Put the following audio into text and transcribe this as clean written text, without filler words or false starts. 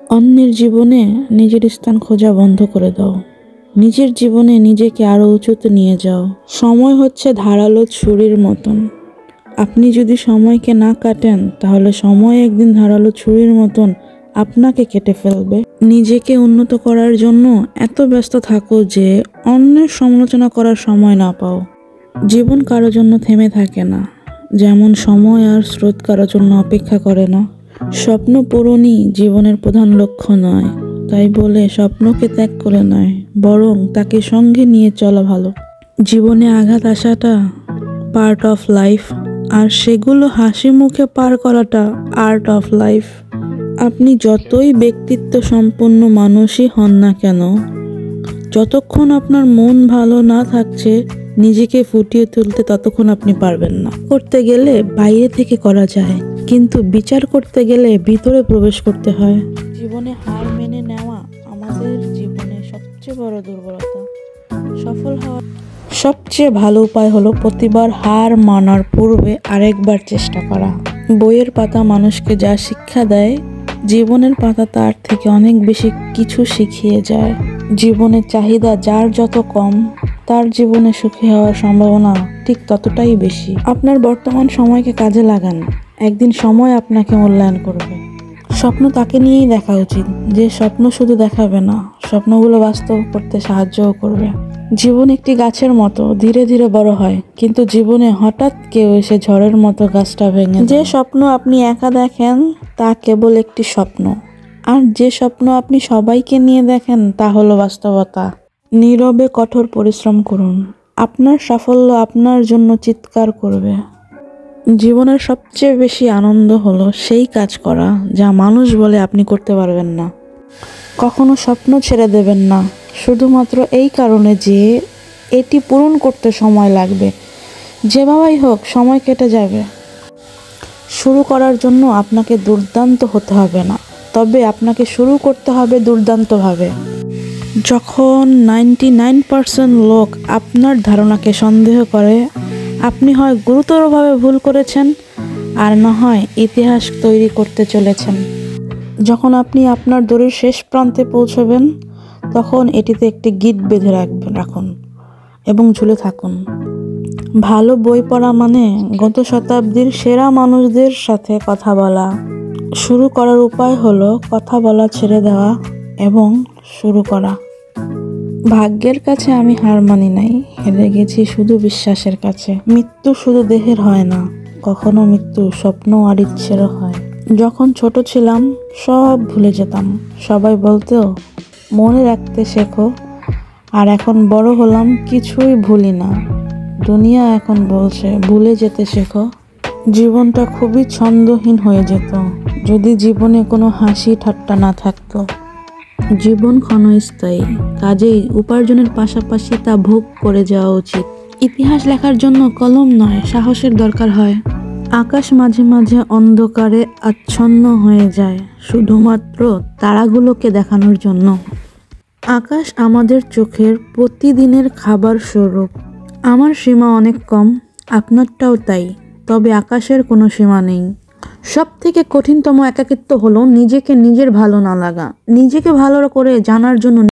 অন্যের জীবনে নিজের স্থান খোঁজা বন্ধ করে দাও। নিজের জীবনে নিজেকে আরো উঁচুতে নিয়ে যাও। সময় হচ্ছে ধারালো ছুরির মতন। আপনি যদি সময়কে না কাটেন তাহলে সময় একদিন ধারালো ছুরির মতন আপনাকে কেটে ফেলবে। নিজেকে উন্নত করার জন্য এত ব্যস্ত থাকো যে অন্যের সমালোচনা করার সময় না পাও। জীবন কারোর জন্য থেমে থাকে না, যেমন সময় আর স্রোত কারোর জন্য অপেক্ষা করে না। স্বপ্ন পূরণই জীবনের প্রধান লক্ষ্য নয়, তাই বলে স্বপ্নকে ত্যাগ করে নয়, বরং তাকে সঙ্গে নিয়ে চলা ভালো। জীবনে আঘাত আসাটা পার্ট অফ লাইফ, আর সেগুলো হাসি মুখে পার করাটা আর্ট অফ লাইফ। আপনি যতই ব্যক্তিত্ব সম্পন্ন মানুষই হন না কেন, যতক্ষণ আপনার মন ভালো না থাকছে নিজেকে ফুটিয়ে তুলতে, ততক্ষণ আপনি পারবেন না। করতে গেলে বাইরে থেকে করা যায়, কিন্তু বিচার করতে গেলে ভিতরে প্রবেশ করতে হয়। জীবনে হার মেনে নেওয়া আমাদের জীবনে সবচেয়ে বড় দুর্বলতা। সফল হওয়ার সবচেয়ে ভালো উপায় হলো প্রতিবার হার মানার পূর্বে আরেকবার চেষ্টা করা। বইয়ের পাতা মানুষকে যা শিক্ষা দেয়, জীবনের পাতা তার থেকে অনেক বেশি কিছু শিখিয়ে যায়। জীবনের চাহিদা যার যত কম, তার জীবনে সুখী হওয়ার সম্ভাবনা ঠিক ততটাই বেশি। আপনার বর্তমান সময়কে কাজে লাগান, একদিন সময় আপনাকে মূল্যায়ন করবে। স্বপ্ন তাকে নিয়েই দেখা উচিত যে স্বপ্ন শুধু দেখাবে না, স্বপ্নগুলো বাস্তব করতে সাহায্যও করবে। জীবন একটি গাছের মতো ধীরে ধীরে বড় হয়, কিন্তু জীবনে হঠাৎ কেউ এসে ঝড়ের মতো গাছটা ভেঙে দেয়। যে স্বপ্ন আপনি একা দেখেন তা কেবল একটি স্বপ্ন, আর যে স্বপ্ন আপনি সবাইকে নিয়ে দেখেন তা হলো বাস্তবতা। নীরবে কঠোর পরিশ্রম করুন, আপনার সাফল্য আপনার জন্য চিৎকার করবে। জীবনের সবচেয়ে বেশি আনন্দ হলো সেই কাজ করা যা মানুষ বলে আপনি করতে পারবেন না। কখনো স্বপ্ন ছেড়ে দেবেন না শুধুমাত্র এই কারণে যে এটি পূরণ করতে সময় লাগবে। যেভাবেই হোক সময় কেটে যাবে। শুরু করার জন্য আপনাকে দুর্দান্ত হতে হবে না, তবে আপনাকে শুরু করতে হবে দুর্দান্তভাবে। যখন 99% লোক আপনার ধারণাকে সন্দেহ করে, আপনি হয় গুরুতরভাবে ভুল করেছেন, আর না হয় ইতিহাস তৈরি করতে চলেছেন। যখন আপনি আপনার দড়ির শেষ প্রান্তে পৌঁছবেন, তখন এটিতে একটি গিঁট বেঁধে রাখুন এবং ঝুলে থাকুন। ভালো বই পড়া মানে গত শতাব্দীর সেরা মানুষদের সাথে কথা বলা। শুরু করার উপায় হলো কথা বলা ছেড়ে দেওয়া এবং শুরু করা। ভাগ্যের কাছে আমি হার মানি নাই, হেরে গেছি শুধু বিশ্বাসের কাছে। মৃত্যু শুধু দেহের হয় না, কখনো মৃত্যু স্বপ্ন আর ইচ্ছেরও হয়। যখন ছোট ছিলাম সব ভুলে যেতাম, সবাই বলতো মনে রাখতে শেখো, আর এখন বড় হলাম কিছুই ভুলি না। দুনিয়া এখন বলছে ভুলে যেতে শেখো। জীবনটা খুবই ছন্দহীন হয়ে যেত যদি জীবনে কোনো হাসি ঠাট্টা না থাকতো। জীবন ক্ষণস্থায়ী, কাজেই উপার্জনের পাশাপাশি তা ভোগ করে যাওয়া উচিত। ইতিহাস লেখার জন্য কলম নয়, সাহসের দরকার হয়। আকাশ মাঝে মাঝে অন্ধকারে আচ্ছন্ন হয়ে যায় শুধুমাত্র তারাগুলোকে দেখানোর জন্য। আকাশ আমাদের চোখের প্রতিদিনের খাবার স্বরূপ। আমার সীমা অনেক কম, আপনারটাও তাই, তবে আকাশের কোনো সীমা নেই। সব থেকে কঠিনতম একাকিত্ব হলো নিজেকে নিজের ভালো না লাগা। নিজেকে ভালো করে জানার জন্য